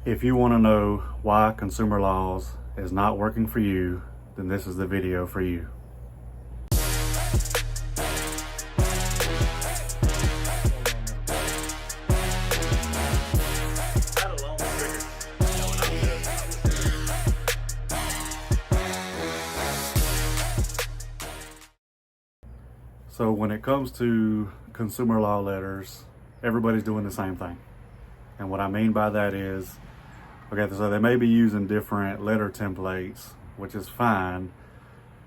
If you want to know why consumer laws is not working for you, then this is the video for you. So when it comes to consumer law letters, everybody's doing the same thing. And what I mean by that is, okay, so they may be using different letter templates, which is fine,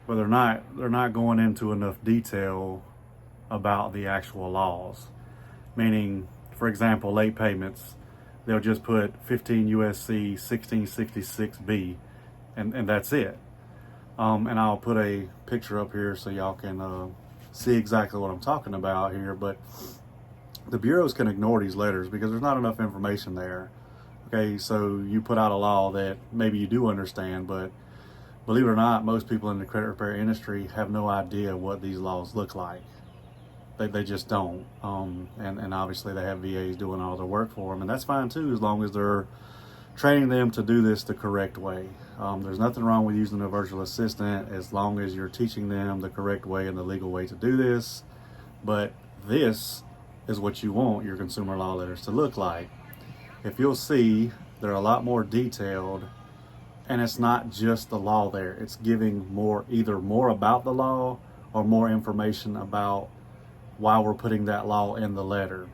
but they're not going into enough detail about the actual laws. Meaning, for example, late payments, they'll just put 15 USC 1666B, and that's it. And I'll put a picture up here so y'all can see exactly what I'm talking about here. But the bureaus can ignore these letters because there's not enough information there. Okay, so you put out a law that maybe you do understand, but believe it or not, most people in the credit repair industry have no idea what these laws look like. They just don't. And obviously they have VAs doing all the work for them, and that's fine too, as long as they're training them to do this the correct way. There's nothing wrong with using a virtual assistant as long as you're teaching them the correct way and the legal way to do this. But this is what you want your consumer law letters to look like. If you'll see, they're a lot more detailed, and it's not just the law there. It's giving either more about the law or more information about why we're putting that law in the letter.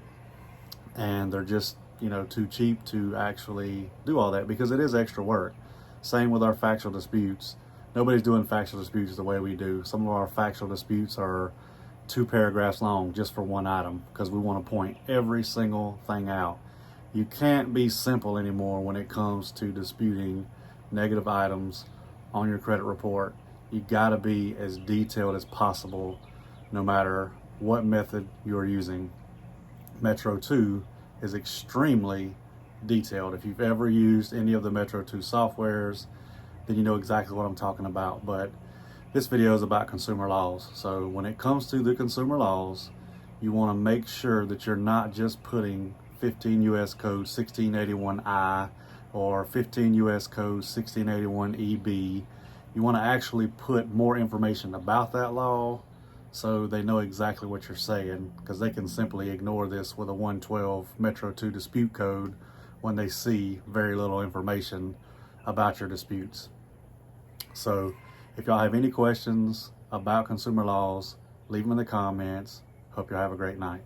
And they're just, too cheap to actually do all that because it is extra work. Same with our factual disputes. Nobody's doing factual disputes the way we do. Some of our factual disputes are 2 paragraphs long just for one item because we want to point every single thing out. You can't be simple anymore when it comes to disputing negative items on your credit report. You got to be as detailed as possible no matter what method you're using. Metro 2 is extremely detailed. If you've ever used any of the Metro 2 softwares, then you know exactly what I'm talking about. But this video is about consumer laws. So when it comes to the consumer laws, you want to make sure that you're not just putting 15 U.S. Code 1681I or 15 U.S. Code 1681EB. You want to actually put more information about that law so they know exactly what you're saying, because they can simply ignore this with a 112 Metro 2 dispute code when they see very little information about your disputes. So if y'all have any questions about consumer laws, leave them in the comments. Hope y'all have a great night.